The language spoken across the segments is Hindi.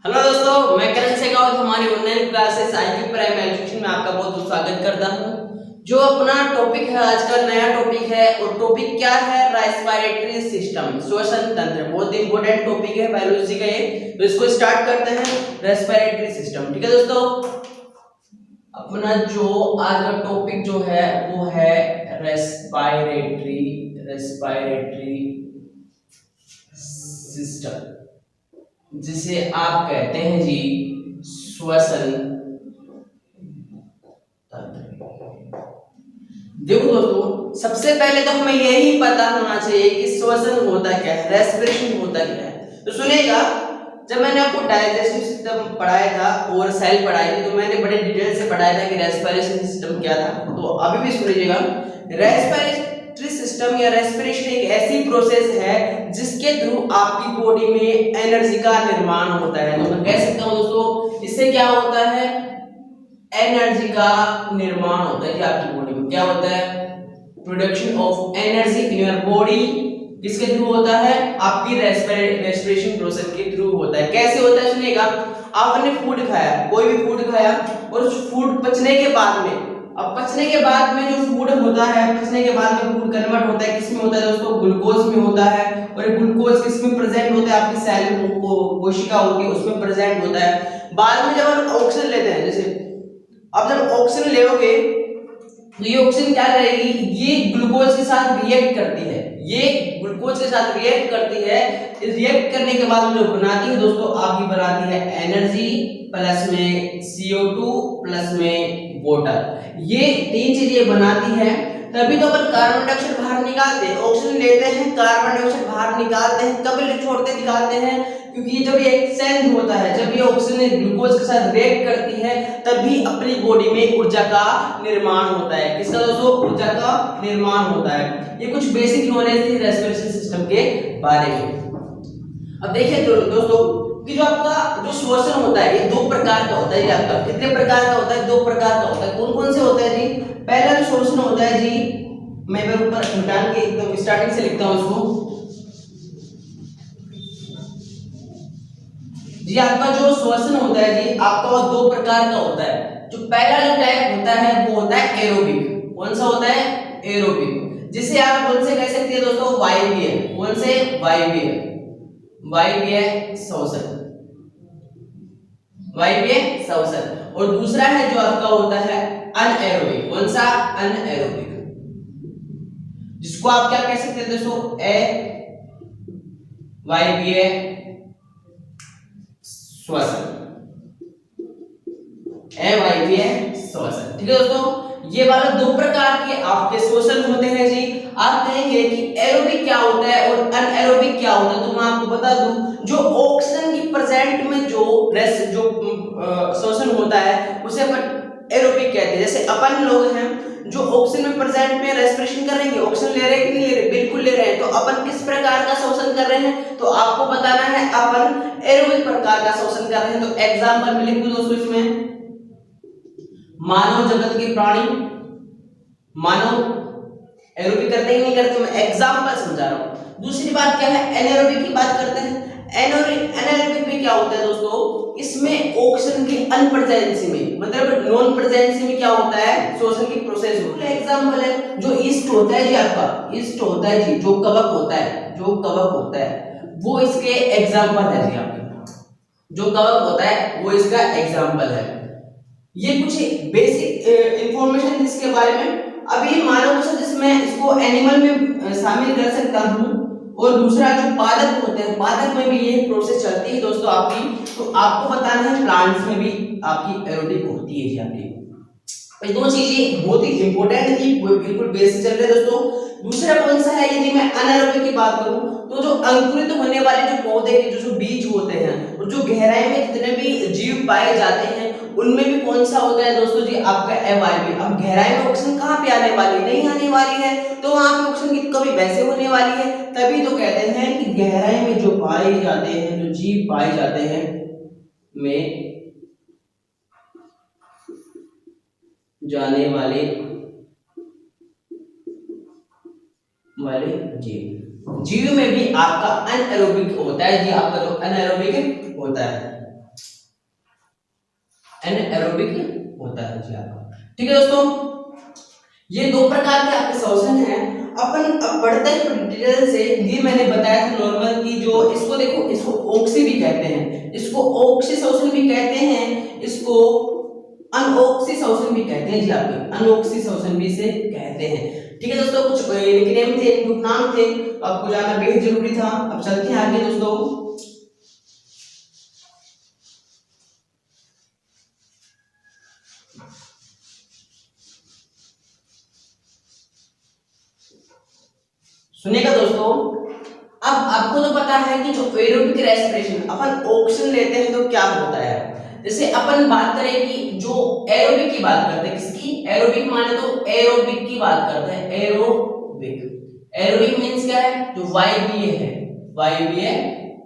हेलो दोस्तों, मैं करण शेखावत हमारी online classes IQ prime education में आपका बहुत बहुत स्वागत करता हूं। जो अपना टॉपिक है आज का नया टॉपिक है और टॉपिक क्या है? रेस्पिरेटरी सिस्टम, श्वसन तंत्र। बहुत इंपॉर्टेंट टॉपिक है बायोलॉजी का ये, तो इसको स्टार्ट करते हैं। रेस्पिरेटरी सिस्टम, ठीक है दोस्तों। अपना जो आज का टॉपिक जो है वो है रेस्पिरेटरी सिस्टम, जिसे आप कहते हैं जी श्वसन तंत्र। देखो दोस्तों, सबसे पहले तो हमें यही पता होना चाहिए कि श्वसन होता क्या है, रेस्पिरेशन होता क्या है। तो सुनिएगा, जब मैंने आपको डाइजेस्टिव सिस्टम पढ़ाया था और सेल पढ़ाई थी, तो मैंने बड़े डिटेल से पढ़ाया था कि रेस्पिरेशन सिस्टम क्या था। तो अभी भी सुनिएगा, रेस्पिरेटरी सिस्टम या रेस्पिरेशन एक ऐसी प्रोसेस है जिसके थ्रू आपकी बॉडी में एनर्जी का निर्माण होता है। तो मैं कह सकता हूं दोस्तों, इससे क्या होता है? एनर्जी का निर्माण होता है कि आपकी बॉडी में क्या होता है? Production of energy in your body. किसके थ्रू होता है? आपकी रेस्पिरेशन प्रोसेस के थ्रू होता है। कैसे होता है सुनिएगा, आपने फूड खाया, कोई भी फूड खाया, और उस फूड पचने के बाद में, अब पचने के बाद में जो फूड होता है, पचने के बाद में फूड कन्वर्ट होता है, किसमें होता है दोस्तों? ग्लूकोज में होता है। और ग्लूकोज किसमें प्रेजेंट होता है? आपकी सेल में कोशिका होती है उसमें प्रेजेंट होता है। बाद में जब हम ऑक्सीजन लेते हैं, जैसे अब जब ऑक्सीजन लेोगे तो ये ऑक्सीजन क्या करेगी? ये ग्लूकोज के साथ रिएक्ट करती है, ये ग्लूकोज के साथ रिएक्ट करती है। इस रिएक्ट करने के बाद जो बनाती है दोस्तों, आपकी बनाती है एनर्जी प्लस में CO2 प्लस में वाटर। ये तीन चीजें बनाती है। तभी तो अपन कार्बन डाइऑक्साइड बाहर निकालते हैं, ऑक्सीजन लेते हैं, कार्बन डाइऑक्साइड बाहर निकालते हैं। कब छोड़ते निकालते हैं? क्योंकि ये जब ये एक्सचेंज होता है, जब ये ऑक्सीजन ग्लूकोज के साथ रिएक्ट करती है, तभी अपनी बॉडी में ऊर्जा का निर्माण होता है। किसका दोस्तों? ऊर्जा का निर्माण होता है। ये कुछ बेसिक नॉलेज थी रेस्पिरेशन सिस्टम के बारे में। अब देखिए दोस्तों कि जो आपका जो श्वसन होता है, ये दो प्रकार का होता है जी। आपका कितने प्रकार का होता है? दो प्रकार का होता है। कौन कौन से होता है जी? पहला जो श्वसन होता है जी, मैं इधर ऊपर निकाल के एकदम स्टार्टिंग से लिखता हूं उसको जी। आपका जो श्वसन होता है जी, आपका वो दो प्रकार का होता है। जो पहला जो टाइप होता है वो होता है एरोबिक। कौन सा होता है? एरोबिक, जिसे आप कौन से कह सकते हैं दोस्तों? वायवीय। कौन से? वायवीय श्वसन, वायवीय श्वसन। और दूसरा है जो आपका होता है अनएरोबिक। कौन सा? अनएरोबिक, जिसको आप क्या कह सकते हैं दोस्तों? वायवीय श्वसन, वायवीय श्वसन। ठीक है दोस्तों, ये वाला दो प्रकार के आपके श्वसन होते हैं जी। आप कहेंगे कि एरोबिक क्या होता है और अनएरोबिक क्या होता है, तो मैं आपको बता दूं, जो ऑक्सीजन की प्रेजेंट में जो श्वसन होता है उसे अपन एरोबिक कहते हैं। जैसे अपन लोग हैं जो ऑक्सीजन में प्रेजेंट में रेस्पिरेशन करेंगे, ऑक्सीजन ले रहे हैं कि नहीं ले रहे? बिल्कुल ले रहे हैं। तो अपन किस प्रकार का श्वसन कर रहे हैं? तो आपको बताना है अपन एरोबिक प्रकार का श्वसन कर रहे हैं। तो एग्जांपल में लिख दूं दोस्तों इसमें, मानव जगत के प्राणी, मानव एरोबिक करते ही नहीं करते, मैं एग्जांपल समझा रहा हूं। दूसरी बात क्या है? एनारोबिक की बात करते हैं। एनारोबिक में क्या होता है दोस्तों? इसमें ऑक्सीजन की अनप्रेजेंसी में, मतलब नॉन प्रेजेंसी में क्या होता है? श्वसन की प्रोसेस होती है। एग्जांपल है जो ईस्ट होता है जी, आपका ईस्ट होता है जी, जो कवक होता है, जो कवक होता है वो इसके एग्जांपल है जी। आपके जो कवक होता है वो इसका एग्जांपल है। ये कुछ बेसिक इंफॉर्मेशन इसके बारे में। अब ये मानव कोश जिसमें इसको एनिमल में शामिल कर सकता हूं, और दूसरा जो पादप होते हैं, पादप में भी ये प्रोसेस चलती है दोस्तों आपकी। तो आपको बताना है प्लांट्स में भी आपकी एरोबिक होती है जी। आपकी ये दो चीजें बहुत ही इंपॉर्टेंट थी, बिल्कुल बेसिक चल रहे हैं दोस्तों। दूसरा कौन सा है? यदि मैं अनारोबिक की बात करूं तो जो अंकुरित होने वाले जो पौधे के जो बीज होते हैं और जो गहराई में जितने भी जीव पाए जाते हैं, उनमें भी कौन सा होता है दोस्तों जी? आपका अवायवीय। अब गहराई में ऑक्सीजन कहां पे आने वाली? नहीं आने वाली है, तो वहां पे ऑक्सीजन की कमी वैसे होने वाली है। तभी तो कहते हैं कि गहराई में जो पाए जाते हैं, जो जीव पाए जाते हैं में जाने वाले जीव में भी आपका अनएरोबिक होता है जी। आपका जो अनएरोबिक होता है एनाएरोबिक होता है जी आपका। ठीक है दोस्तों, ये दो प्रकार के आपके शोषण हैं। अपन अब बढ़ते हैं डिटेल से। ये मैंने बताया था नॉर्मल की, जो इसको देखो, इसको ऑक्सी भी कहते हैं, इसको ऑक्सी शोषण भी कहते हैं, इसको अनऑक्सी शोषण भी कहते हैं जी आपके, अनऑक्सी शोषण भी इसे कहते हैं। ठीक है दोस्तों, कुछ निकनेम थे, कुछ नाम थे, आपको जानना बेहद जरूरी था। अब चलते हैं आगे दोस्तों। सुनिएगा दोस्तों, अब आपको तो पता है कि जो एरोबिक रेस्पिरेशन अपन ऑक्सीजन लेते हैं तो क्या होता है। जैसे अपन बात करें कि जो एरोबिक की बात करते हैं, किसकी एरोबिक माने तो एरोबिक की बात करते हैं, एरोबिक। एरोबिक मींस क्या है, जो वायवीय है, वायवीय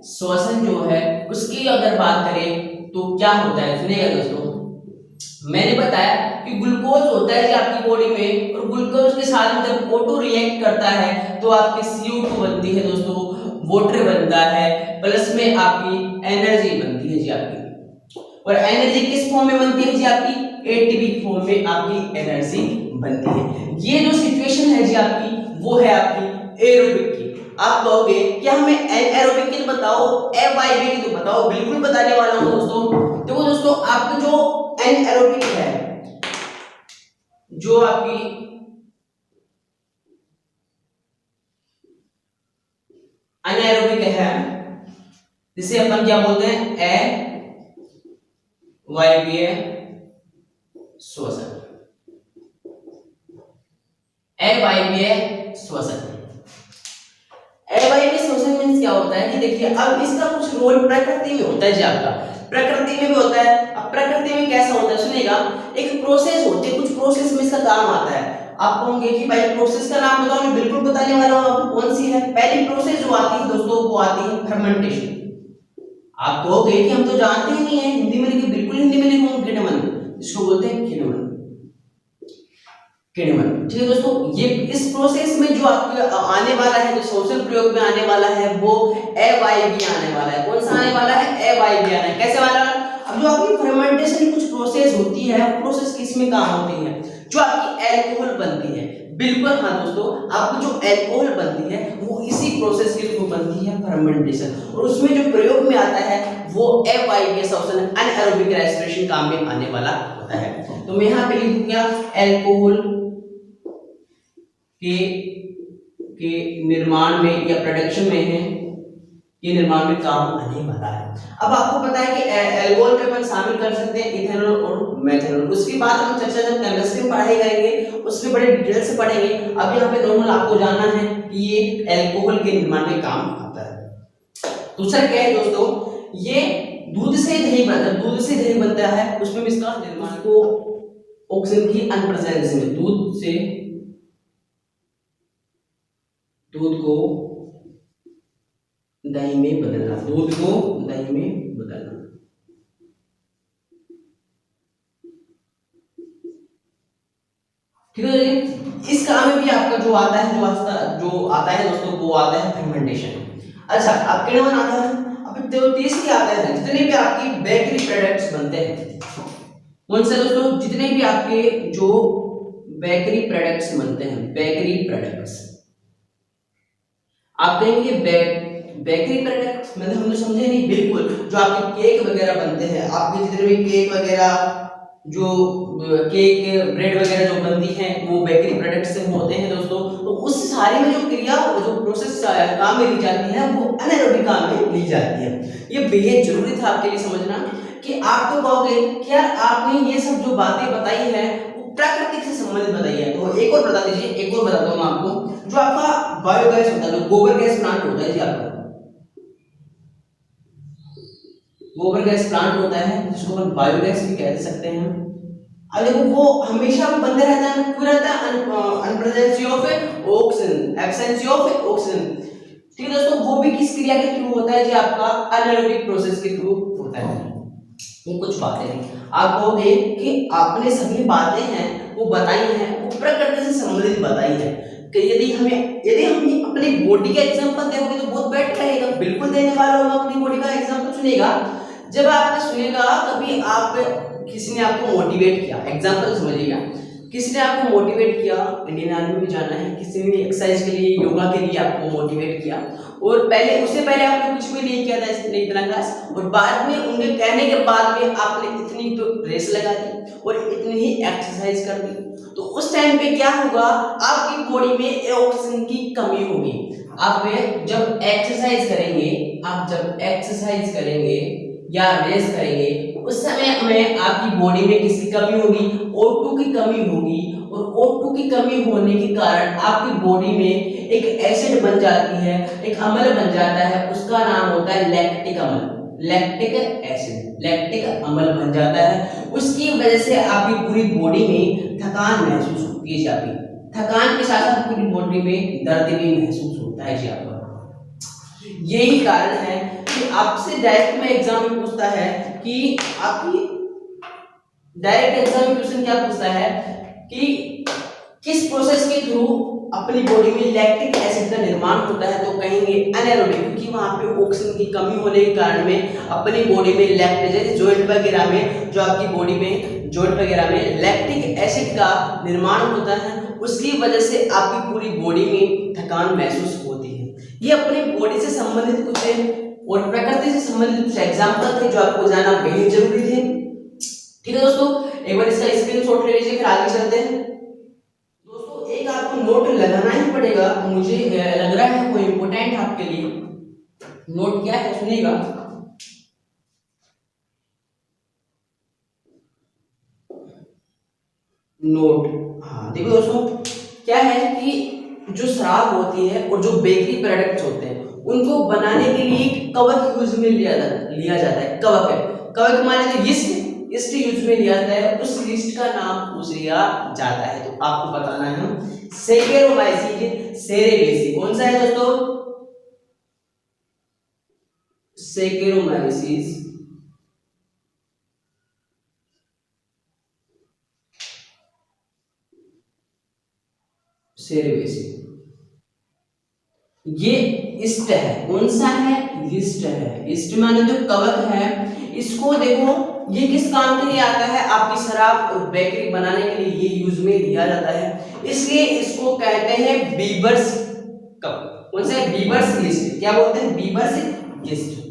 श्वसन जो है उसकी अगर बात करें तो क्या होता है। सुनिएगा दोस्तों, मैंने बताया कि ग्लूकोज होता है आपकी बॉडी में, और ग्लूकोज के साथ में जब ऑटो रिएक्ट करता है तो आपकी CO2 बनती है दोस्तों, वाटर बनता है, प्लस में आपकी एनर्जी बनती है जी आपकी। और एनर्जी किस फॉर्म में बनती है जी आपकी, ATP फॉर्म में आपकी एनर्जी बनती है। ये जो सिचुएशन है जी आपकी, वो है आपकी एरोबिक की। आप कहोगे क्या हमें एरोबिक की तो बताओ, एवायबिक की तो बताओ, बिल्कुल बताने वाला हूं दोस्तों। देखो दोस्तों, आपको जो एनाएरोबिक है, जो आपकी अनाएरोबिक है, जिसे अपन क्या बोलते हैं, अवायवीय श्वसन, अवायवीय श्वसन। अवायवीय श्वसन मींस क्या होता है कि देखिए, अब इसका कुछ रोल प्रकृति में होता है जी आपका, प्रकृति में भी होता है। अब प्रकृति में कैसा होता है, सुनिएगा, एक प्रोसेस होती है, कुछ प्रोसेस में इसका काम आता है। आप कहोगे कि भाई प्रोसेस का नाम बताओ, मैं बिल्कुल बताने वाला हूं आपको। कौन सी है पहली प्रोसेस जो आती है दोस्तों, वो आती है फर्मेंटेशन। आप कहोगे कि हम तो जानते ही नहीं है, हिंदी में लिखिए, बिल्कुल हिंदी में लिखो, किण्वन, इसको बोलते हैं किण्वन, किण्वन। ठीक है दोस्तों, ये इस प्रोसेस में जो आपके आने वाला है, जो सोशल प्रयोग में आने वाला है, वो अवायवीय आने वाला है। कौन सा आने वाला है, अवायवीय आना है। कैसे वाला? अब जो आपकी फर्मेंटेशन की कुछ प्रोसेस होती है, वो प्रोसेस किस में काम होती है, जो आपकी अल्कोहल बनती है। बिल्कुल हाँ दोस्तों, आपको जो अल्कोहल बनती है वो इसी प्रोसेस के थ्रू बनती है, फर्मेंटेशन। और उसमें जो प्रयोग में आता है वो अवायवीय श्वसन, अनएरोबिक रेस्पिरेशन काम में आने वाला होता है। तो मैं यहाँ पे लिख दूंगा अल्कोहल के निर्माण में या प्रोडक्शन में है, ये निर्माण में काम आने वाला है। अब आपको पता है कि अल्कोहल में अपन शामिल कर सकते हैं इथेनॉल और मेथनॉल। उसके बाद हम चर्चा जब केमिस्ट्री में पढ़ाई करेंगे उसमें बड़े डिटेल से पढ़ेंगे। अब यहाँ पे नॉर्मल आपको जानना है कि ये अल्कोहल के निर्माण में काम आता है। दूसरा क्या है दोस्तों, ये दूध से दही बनता है, दूध से दही बनता है, उसमें भी इसका निर्माण को ऑक्सीजन की अनप्रेजेंस में दूध को दही में बदलना, दूध को दही में बदलना। ठीक है, इस काम में भी आपका जो आता है, जो आता है दोस्तों, वो आता है फर्मेंटेशन। अच्छा, अब किण्वन आता है। अब तो तीसरी आता है, जितने भी आपकी बेकरी प्रोडक्ट्स बनते हैं, कौन से दोस्तों, जितने भी आपके जो बेकरी प्रोडक्ट्स बनते हैं, बेकरी प्रोडक्ट्स, आप कहेंगे बेकरी प्रोडक्ट्स मतलब हम तो समझे नहीं। बिल्कुल, जो आपके केक वगैरह बनते हैं, आपके जितने भी केक वगैरह, जो केक ब्रेड वगैरह जो बनती हैं, वो बेकरी प्रोडक्ट से होते हैं दोस्तों। तो उस सारे में जो क्रिया, जो प्रोसेस काम में ली जाती है, वो अनाएरोबिक काम में ली जाती है। ये बेहद जरूरी था आपके लिए समझना, कि आप तो कहोगे कि यार आपने ये सब जो बातें बताई है प्राकृतिक से संबंधित बताई है। तो एक और बता दीजिए, एक और बताता हूं आपको, जो आपका बायोगैस होता है, जो गोबर गैस प्लांट होता है जी आपका, गोबर गैस प्लांट होता है, जिसको हम बायोगैस भी कह सकते हैं। अब देखो, वो हमेशा बंद रहता है, क्यों रहता है, अनप्रेजेंसी of oxygen, absence of oxygen. ठीक है दोस्तों, वो भी किस क्रिया के थ्रू होता है जी, आपका अनाएरोबिक प्रोसेस के थ्रू होता है। ये कुछ बातें हैं। आप कहोगे कि आपने सभी बातें हैं वो बताई हैं, वो प्रकृति से संबंधित बताई है, कि यदि हम अपनी बॉडी का एग्जांपल देंगे तो बहुत बेटर रहेगा। बिल्कुल देने वाला हूं अपनी बॉडी का एग्जांपल। सुनिएगा, जब आपने सुनेगा कभी आप किसी ने आपको मोटिवेट किया, एग्जांपल समझिएगा, किसी ने आपको मोटिवेट किया इंडियन आर्मी में जाना है, किसी ने एक्सरसाइज के लिए, योगा के लिए आपको मोटिवेट किया, और पहले उससे पहले आपने कुछ भी नहीं किया था नहीं इतना खास, और बाद में उनके कहने के बाद में आपने इतनी तो रेस लगा दी और इतनी ही एक्सरसाइज कर दी, तो उस टाइम पे क्या होगा, आपकी बॉडी में ऑक्सीजन की कमी होगी। आप जब एक्सरसाइज करेंगे, आप जब एक्सरसाइज करेंगे या रेस करेंगे, उस समय में आपकी बॉडी में किसकी कमी होगी, O2 की कमी होगी, और O2 की कमी होने के कारण आपकी बॉडी में एक एसिड बन जाती है, एक अम्ल बन जाता है, उसका नाम होता है लैक्टिक अम्ल, लैक्टिक एसिड, लैक्टिक अम्ल बन जाता है। उसकी वजह से आपकी पूरी बॉडी में थकान महसूस होती है जी, आपकी थकान के साथ साथ पूरी बॉडी में दर्द भी महसूस होता है जी आपका। यही कारण है कि आपसे डायरेक्ट में एग्जाम में पूछता है कि आपकी डायरेक्ट एग्जाम में क्वेश्चन क्या पूछता है कि किस प्रोसेस के थ्रू अपनी बॉडी में लैक्टिक एसिड का निर्माण होता है, तो कहेंगे एनारोबिक, क्योंकि वहां पे ऑक्सीजन की कमी होने के कारण में अपनी बॉडी में लैक्टेज जॉइंट वगैरह में, जो आपकी बॉडी में जॉइंट वगैरह में लैक्टिक एसिड का निर्माण होता है, उसकी वजह से आपकी पूरी बॉडी में थकान महसूस होती है। ये अपनी बॉडी से संबंधित कुछ और प्रकृति से संबंधित कुछ एग्जांपल थे जो आपको जानना बेहद जरूरी थे। ठीक है दोस्तों, एक बार इसका स्क्रीनशॉट ले लीजिए, फिर आगे चलते हैं। दोस्तों एक आपको नोट लगाना ही पड़ेगा, मुझे लग रहा है कोई इंपॉर्टेंट आपके लिए नोट क्या है, सुनिएगा। नोट, हाँ देखो दोस्तों, क्या है कि जो शराब होती है और जो बेकरी प्रोडक्ट्स होते हैं, उनको बनाने के लिए कवक यूज में लिया जाता है। कवक है, कवक माने तो यीस्ट यूज में लिया जाता है, उस यीस्ट का नाम पूछ लिया जाता है। तो आपको बताना है सैकेरोमाइसीस सेरेबेसी, कौन सा है दोस्तों, सैकेरोमाइसीस सेरेबेसी। ये ईस्ट है, कौन सा है, ईस्ट है, ईस्ट माने तो कवक है। इसको देखो, ये किस काम के लिए आता है, आपकी शराब और बेकरी बनाने के लिए ये यूज में लिया जाता है, इसलिए इसको कहते हैं बीबर्स कवक। कौन सा है, बीबर्स यीस्ट, क्या बोलते हैं, बीबर्स यीस्ट।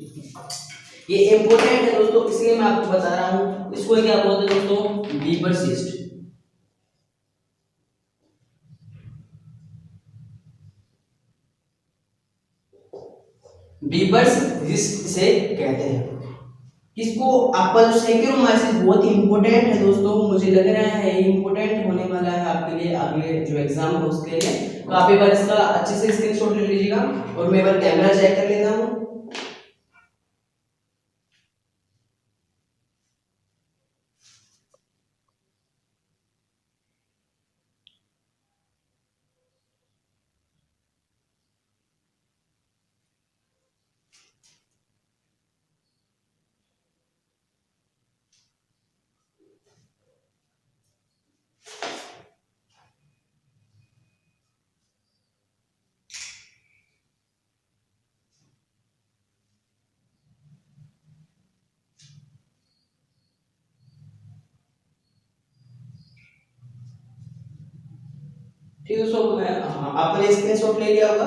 ये इंपॉर्टेंट है दोस्तों, इसलिए मैं आपको बता रहा हूं, इसको क्या बोलते हैं दोस्तों, बीबर्स यीस्ट, बीबर्स यीस्ट से कहते हैं। किसको, आपका जो सैकेरोमाइसीस बहुत ही इंपॉर्टेंट है दोस्तों, मुझे लग रहा है इंपॉर्टेंट होने वाला है आपके लिए आगे जो एग्जाम है उसके लिए। तो आप एक बार इसका अच्छे से स्क्रीनशॉट ले लीजिएगा, और मैं एक बार कैमरा चेक कर लेता हूँ। ठीक है दोस्तों, मैं आपने स्क्रीनशॉट ले लिया होगा,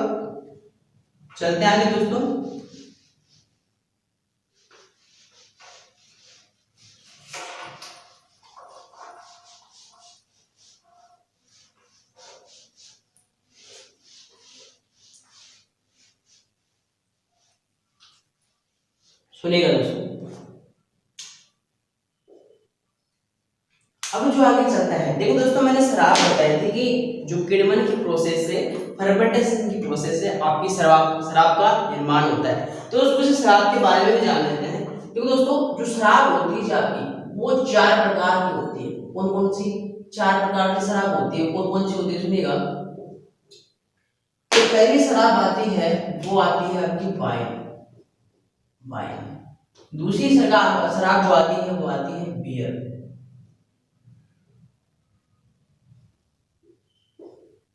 चलते हैं आगे दोस्तों। सुनिएगा दोस्तों, अब जो आगे चलता है, देखो दोस्तों, मैंने शराब बताई थी कि जो किण्वन की प्रोसेस से, फर्मेंटेशन की प्रोसेस से आपकी शराब का निर्माण होता है। तो उसको शराब के बारे में भी जान लेते हैं। देखो दोस्तों, जो शराब होती है आपकी, वो 4 प्रकार की होती है। कौन कौन सी 4 प्रकार की शराब होती है, कौन कौन सी होती है, सुनिएगा। तो पहली शराब आती है, वो आती है आपकी वाइन, वाइन। दूसरी शराब जो आती है वो आती है बियर,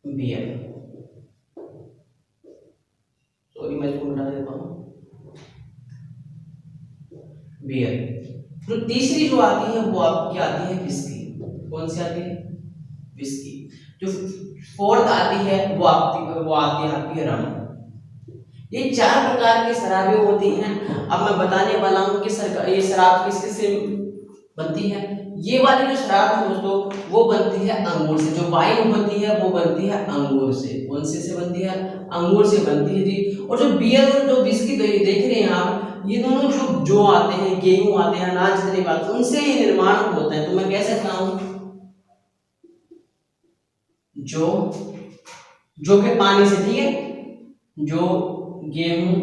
बियर, सॉरी मैं इसको मिटा देता हूँ, बियर। तो तीसरी जो आती है वो आपकी आती है विस्की। कौन सी आती है? विस्की। जो फोर्थ आती है वो आती है आपकी रम। ये चार प्रकार की शराबें होती हैं। अब मैं बताने वाला हूँ कि ये शराब किस किस से बनती है। ये वाली जो शराब है दोस्तों वो बनती है अंगूर से। जो वाइन होती है वो बनती है अंगूर से। कौन से बनती है? अंगूर से बनती है जी। और जो बियर और जो विस्की देख रहे हैं आप, ये दोनों जो आते हैं, गेहूं आते हैं, अनाज जितने बात, उनसे ये निर्माण होता है। तो मैं कह सकता हूँ जो कि पानी से, ठीक है, जो गेहूं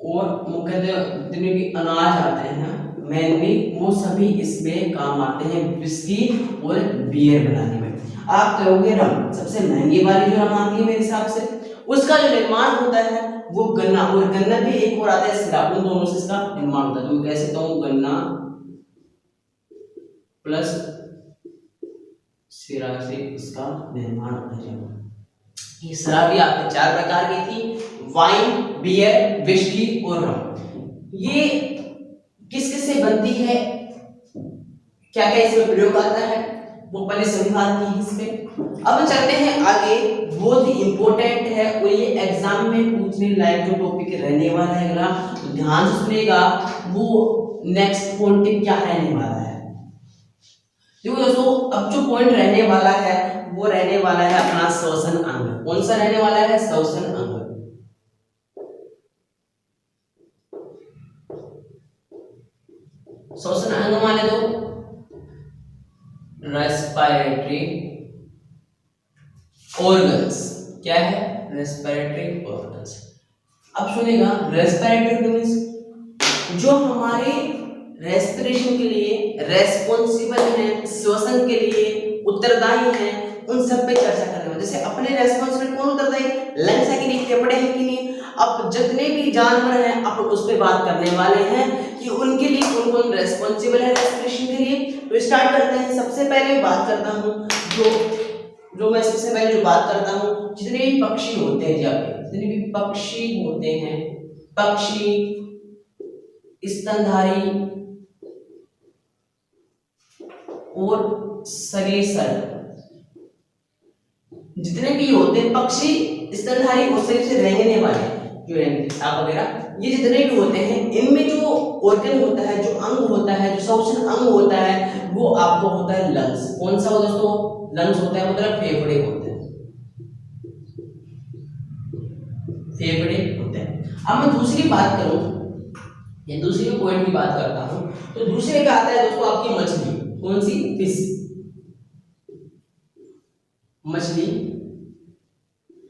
और मुख्यतः जितने भी अनाज आते हैं मेनली, वो सभी इसमें काम आते हैं विस्की और बियर बनाने में। आप कहोगे रम, सबसे महंगी वाली जो रम आती है मेरे हिसाब से, उसका जो निर्माण होता है वो गन्ना, और गन्ना भी एक और आता है सिरा, उन दोनों से इसका निर्माण होता है। तो मैं कह सकता हूँ गन्ना प्लस सिरा से इसका निर्माण होता है। ये शराबी आपके चार प्रकार की थी, वाइन, बियर, विस्की और रम। ये किस किस से बनती है, क्या क्या इसमें प्रयोग आता है, वो पहले सभी बात की इसमें। अब चलते हैं आगे, बहुत ही इंपॉर्टेंट है और ये एग्जाम में पूछने लायक जो टॉपिक रहने वाला है अगला, तो ध्यान से सुनिएगा, वो नेक्स्ट पॉइंट क्या रहने वाला है। देखो दोस्तों, अब जो पॉइंट रहने वाला है वो रहने वाला है अपना श्वसन अंग। कौन सा रहने वाला है? श्वसन अंग। श्वसन अंग माने तो रेस्पिरेटरी ऑर्गन्स। क्या है? Respiratory organs. अब सुनिएगा, रेस्पिरेटरी मींस जो हमारे रेस्पिरेशन के लिए रेस्पॉन्सिबल है, श्वसन के लिए उत्तरदायी है, उन सब पे चर्चा करने वाले। जैसे अपने रेस्पॉन्सिबल कौन उत्तरदायी? लंग्स है कि नहीं, फेफड़े हैं कि नहीं। अब जितने भी जानवर हैं अपन उस पे बात करने वाले हैं कि उनके लिए कौन कौन रेस्पॉन्सिबल है रेस्पिरेशन के लिए। तो स्टार्ट करते हैं। सबसे पहले बात करता हूँ जो मैं सबसे पहले जो बात करता हूँ, जितने भी पक्षी होते हैं, जितने भी पक्षी होते हैं, पक्षी, स्तनधारी और सरीसृप, जितने भी होते हैं पक्षी, स्तनधारी और शरीर से रेंगने वाले जो रहेंगे सांप वगैरह, ये जितने भी होते हैं, इनमें जो ऑर्गन होता है, जो अंग होता है, जो श्वसन अंग होता है, वो आपको होता है लंग्स। कौन सा हो दोस्तों? लंग्स होता है, मतलब फेफड़े होते हैं, फेफड़े होते हैं। अब मैं दूसरी बात करूं, ये दूसरी पॉइंट की बात करता हूं, तो दूसरे का आता है दोस्तों आपकी मछली। कौन सी? फिश, मछली,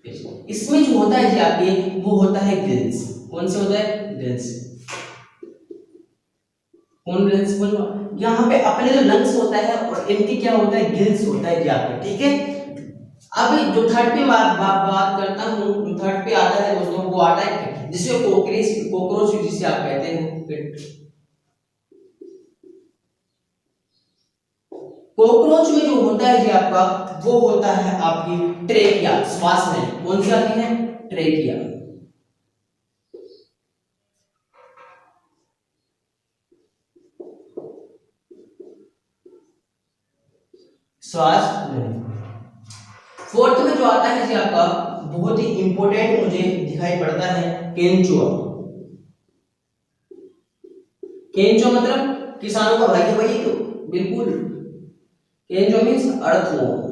फिश। इसमें जो होता है जी आपके, वो होता है गिल्स। कौन से होता है? गिल्स। कौन गिल्स? यहाँ पे अपने जो लंग्स होता है और इनकी क्या होता है? गिल्स होता है जी आपके, ठीक है। अब जो थर्ड पे बात करता हूँ, जो थर्ड पे आता है दोस्तों, वो आता है जिसे कोकरोच जिसे आप कहते हैं पिट। कोकरोच में जो होता है जी आपका, वो होता है आपकी ट्रेकिया, श्वास में। कौन सी आती है? ट्रेकिया। श्वास लेने। फोर्थ में जो आता है जी आपका, बहुत ही इंपॉर्टेंट मुझे दिखाई पड़ता है, केंचुआ। केंचुआ मतलब किसानों का भाई है, वही तो बिल्कुल। केंचुआ मीन्स अर्थवर्म।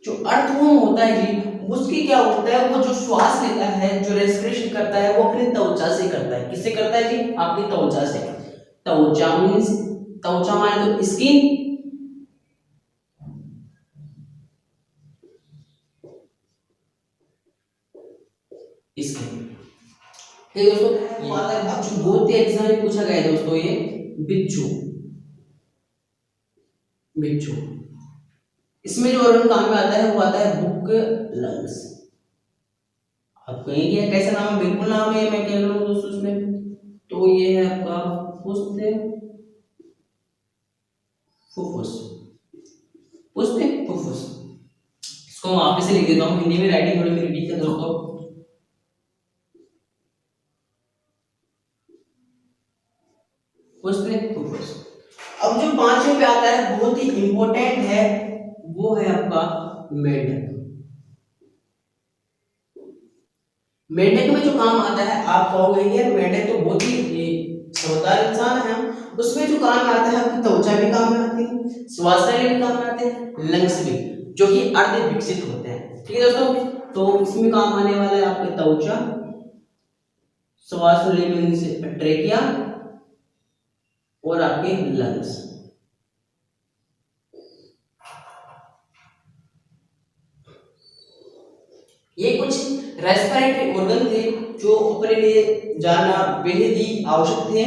जो अर्थवर्म होता है जी, उसकी क्या होता है, वो जो श्वास लेता है, जो रेस्पिरेशन करता है, वो अपनी त्वचा से करता है। किससे करता है जी? आपकी त्वचा से। त्वचा मीन्स, त्वचा माने तो स्किन, स्किन। ठीक है दोस्तों, अब बहुत ही एग्जाम में पूछा गया है दोस्तों, ये बिच्छू, बिच्छू। इसमें जो ऑर्गन काम में आता है वो आता है बुक लंग्स। आप कहेंगे कैसा नाम है? बिल्कुल नाम है, मैं कह रहा हूँ दोस्तों इसमें, तो ये है आपका फुफ्फुस, फुफ्फुस। इसको मैं वापस से लिख देता हूँ, हिंदी में राइटिंग थोड़ी मेरी वीक है दोस्तों। Question glucose. अब जो पांचवें पे आता है बहुत ही इंपॉर्टेंट है, वो है आपका मेंढक। मेंढक में जो काम आता है आप कहोगे यार मेंढक तो बहुत ही समझदार इंसान है, उसमें जो काम आता है आपकी त्वचा भी काम में आती है, श्वास नली भी काम में आते हैं, लंग्स भी, जो कि अर्ध विकसित होते हैं। ठीक है दोस्तों, तो इसमें काम आने वाला है आपके त्वचा, श्वास नली में से ट्रेकिया और आपके लंग्स। ये कुछ रेस्पिरेटरी ऑर्गन थे जो अपने लिए जानना बेहद ही आवश्यक थे।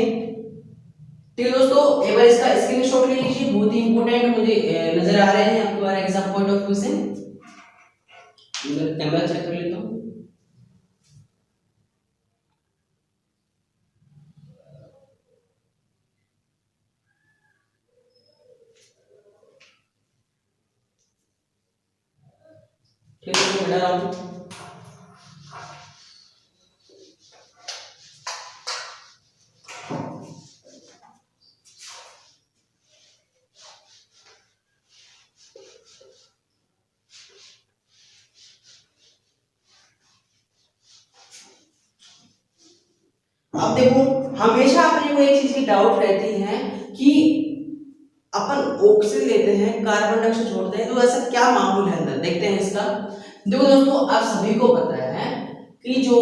ठीक है दोस्तों, एक बार इसका स्क्रीनशॉट ले लीजिए, बहुत ही इंपॉर्टेंट मुझे नजर आ रहे हैं आपको एग्जाम पॉइंट ऑफ व्यू से। मैं कैमरा चेक कर लेता हूँ। ठीक है तो बता रहा हूँ। अब देखो, हमेशा अपने को एक चीज की डाउट रहती है कि अपन ऑक्सीजन लेते हैं, कार्बन डाइऑक्साइड छोड़ते हैं, तो ऐसा क्या मामूल है अंदर, देखते हैं इसका। देखो दोस्तों, आप सभी को पता है कि जो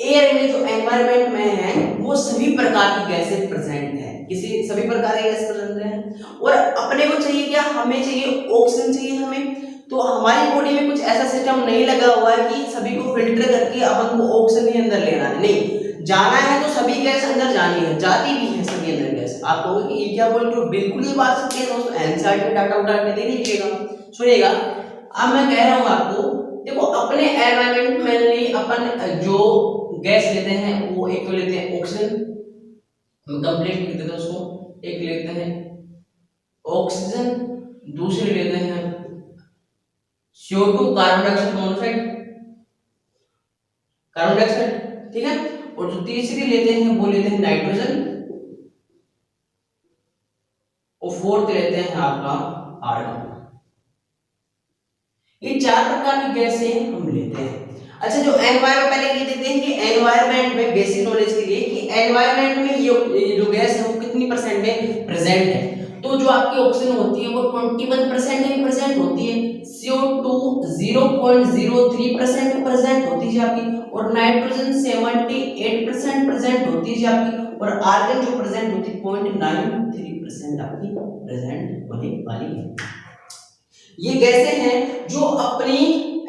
एयर में, जो एनवायरनमेंट में है, वो सभी प्रकार की गैसें प्रेजेंट है, किसी सभी प्रकार की गैस प्रेजेंट है। और अपने को चाहिए क्या, हमें चाहिए ऑक्सीजन चाहिए हमें। तो हमारी बॉडी में कुछ ऐसा सिस्टम नहीं लगा हुआ है कि सभी को फिल्टर करके अपन को ऑक्सीजन ही अंदर लेना है, नहीं, जाना है तो सभी गैस अंदर जानी है, जाती भी है सभी अंदर गैस। आप कहोगे कि ये क्या बोल रहे हो, बिल्कुल ये बात सच्ची है दोस्तों, एनसीईआरटी में डाटा उठा के दे लीजिएगा, सुनिएगा। अब मैं कह रहा हूँ आपको, देखो अपने एनवायरनमेंट में अपन जो गैस लेते हैं वो एक तो लेते हैं ऑक्सीजन, हम कंप्लीट लिख देते हैं उसको, एक लेते हैं ऑक्सीजन, दूसरे लेते हैं CO2 carbon dioxide monoxide, carbon dioxide, ठीक है। और जो तीसरी लेते हैं वो लेते हैं नाइट्रोजन, और फोर्थ लेते हैं आपका आर्गन। ये चार प्रकार की गैसें हम लेते हैं। अच्छा, जो एनवायरनमेंट, पहले ये देखते हैं कि एनवायरनमेंट में बेसिक नॉलेज के लिए कि एनवायरनमेंट में ये जो गैस है वो कितनी परसेंट में प्रेजेंट है। तो जो आपकी ऑक्सीजन होती है वो 21% में प्रेजेंट होती है, CO2 0.03% में प्रेजेंट होती है आपकी, और नाइट्रोजन 78% प्रेजेंट होती है आपकी, और आर्गन जो प्रेजेंट होती है 0.93% आपकी प्रेजेंट होने वाली है। ये गैसें हैं जो अपनी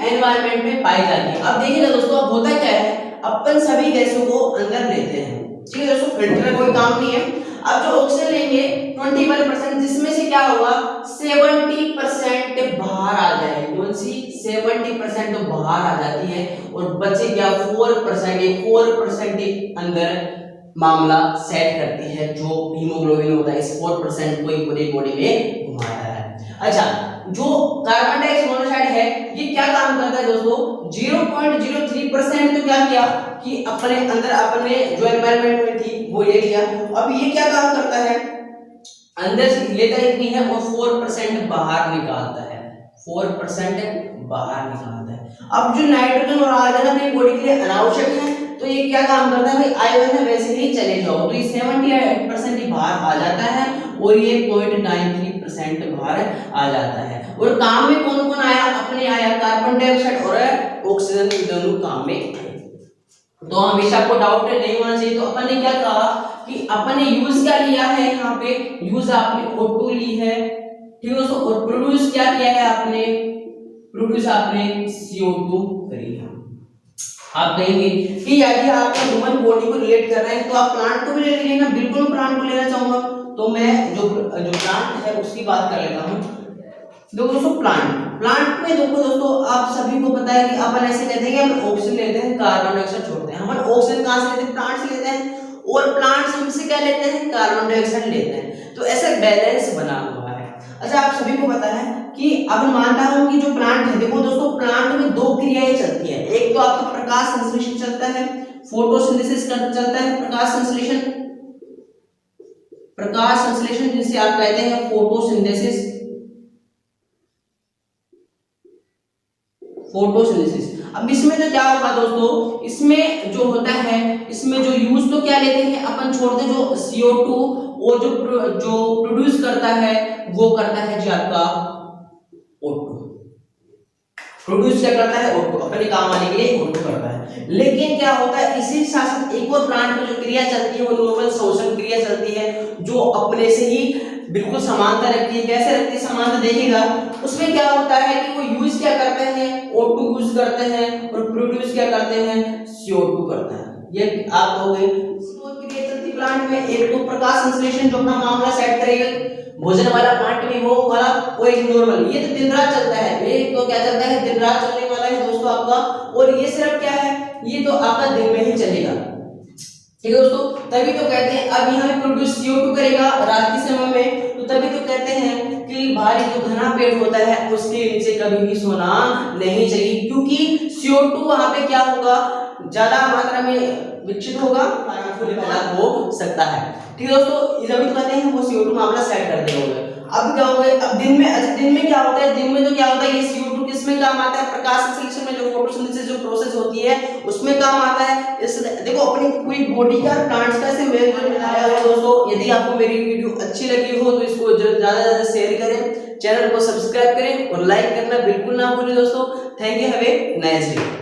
एनवायरनमेंट में पाई जाती है। अब देखिएगा दोस्तों, अब होता क्या है, अपन सभी गैसों को अंदर लेते हैं, ठीक है दोस्तों, फिल्टर का कोई काम नहीं है। अब जो ऑक्सीजन लेंगे 21%, जिसमें से क्या होगा 70% बाहर आ जाएगी, कौन सी 70% तो बाहर आ जाती है, और बचे क्या 4%, ये 4% अंदर मामला सेट करती है, जो हीमोग्लोबिन होता है इस 4% को पूरी बॉडी में घुमाता है। अच्छा, जो कार्बन डाइऑक्साइड मोनोऑक्साइड है ये क्या काम करता है दोस्तों, 0.03% तो क्या किया कि अपने अंदर अपने जो एनवायरनमेंट में थी वो ले लिया। अब ये क्या काम करता है, अंदर से लेता इतनी है और 4% बाहर निकालता है, 4% बाहर निकालता है। अब जो नाइट्रोजन और आर्गन अपनी बॉडी के लिए अनावश्यक है, तो ये क्या काम करता है भाई, आयन है वैसे ही चले जाओ, तो ये 78% ही बाहर आ जाता है, और ये 0.93% बाहर आ जाता है। और काम में कौन कौन आया, अपने आया कार्बन डाइऑक्साइड और ऑक्सीजन, दोनों काम में आए। तो हमेशा आपको डाउट नहीं होना चाहिए। तो अपन ने क्या कहा कि अपन ने यूज क्या लिया है, यहाँ पे यूज आपने O2 ली है, ठीक है दोस्तों, और प्रोड्यूस क्या किया है आपने, प्रोड्यूस आपने CO2 करी है। आप कहेंगे कि यदि आप ह्यूमन बॉडी को रिलेट कर रहे हैं तो आप प्लांट को भी ले लीजिए ना, बिल्कुल प्लांट को लेना चाहूंगा। तो मैं जो प्लांट है उसकी बात कर लेता हूँ। देखो दोस्तों, प्लांट में देखो दोस्तों, आप सभी को पता है कि अपन ऐसे कहते हैं कि हम ऑक्सीजन लेते हैं, कार्बन डाइऑक्साइड छोड़ते हैं। हम ऑक्सीजन कहाँ से लेते हैं, प्लांट से लेते हैं, और प्लांट्स हमसे क्या लेते हैं, कार्बन डाइऑक्साइड लेते हैं। तो ऐसा बैलेंस बना हुआ है। अच्छा, आप सभी को पता है कि अब मानता हूं कि जो प्लांट है, देखो दोस्तों, प्लांट में दो क्रियाएं चलती है, एक तो आपका प्रकाश संश्लेषण चलता है, फोटोसिंथेसिस चलता है, प्रकाश संश्लेषण, प्रकाश संश्लेषण जिसे आप कहते हैं फोटोसिंथेसिस। फोटोसिंथेसिस। अब इसमें तो क्या होगा दोस्तों, इसमें जो होता है, इसमें जो यूज तो क्या लेते हैं अपन, छोड़ते जो CO2 और जो प्रोड्यूस करता है वो करता है जी आपका O2। प्रोड्यूस क्या करता है, O2, अपने काम आने के लिए O2 करता है। लेकिन क्या होता है, इसी साथ साथ एक और प्लांट में जो क्रिया चलती है वो नॉर्मल शोषण क्रिया चलती है, जो अपने से ही बिल्कुल समानता रखती है। कैसे रखती है समानता, देखिएगा उसमें क्या होता है कि वो यूज क्या करते हैं, O2 यूज करते हैं और प्रोड्यूस क्या करते हैं, CO2 करते हैं। ये आप कहोगे क्रिया चलती प्लांट में, एक तो प्रकाश संश्लेषण जो अपना मामला सेट करेगा, भोजन वाला प्लांट में वो वाला, वो एक नॉर्मल, ये तो दिन रात चलता है, ये तो क्या चलता है, दिन रात चलने वाला है दोस्तों आपका। और ये सिर्फ क्या है, ये तो आपका दिन में ही चलेगा, ठीक है दोस्तों। तभी तो कहते हैं, अब यहाँ पे प्रोड्यूस CO2 करेगा रात के समय में, तो तभी तो कहते हैं कि भारी जो घना पेड़ होता है उसके नीचे कभी भी सोना नहीं चाहिए, क्योंकि CO2 वहां पे क्या होगा, ज्यादा मात्रा में विकसित होगा, पैदा हो सकता है, ठीक है दोस्तों। जब तो कहते हैं वो CO2 मामला सेट कर देंगे। अब क्या होगा, अब दिन में क्या होता है, दिन में तो क्या होता है, ये CO2 किसमें काम आता है, प्रकाश संश्लेषण में, जो फोटोसिंथेसिस जो प्रोसेस होती है उसमें काम आता है। इस देखो अपनी पूरी बॉडी का प्लांट्स का से मेल जो बनाया हुआ दोस्तों। यदि आपको मेरी वीडियो अच्छी लगी हो तो इसको ज्यादा से ज्यादा शेयर करें, चैनल को सब्सक्राइब करें और लाइक करना बिल्कुल ना भूलें दोस्तों। Thank you, have a nice day.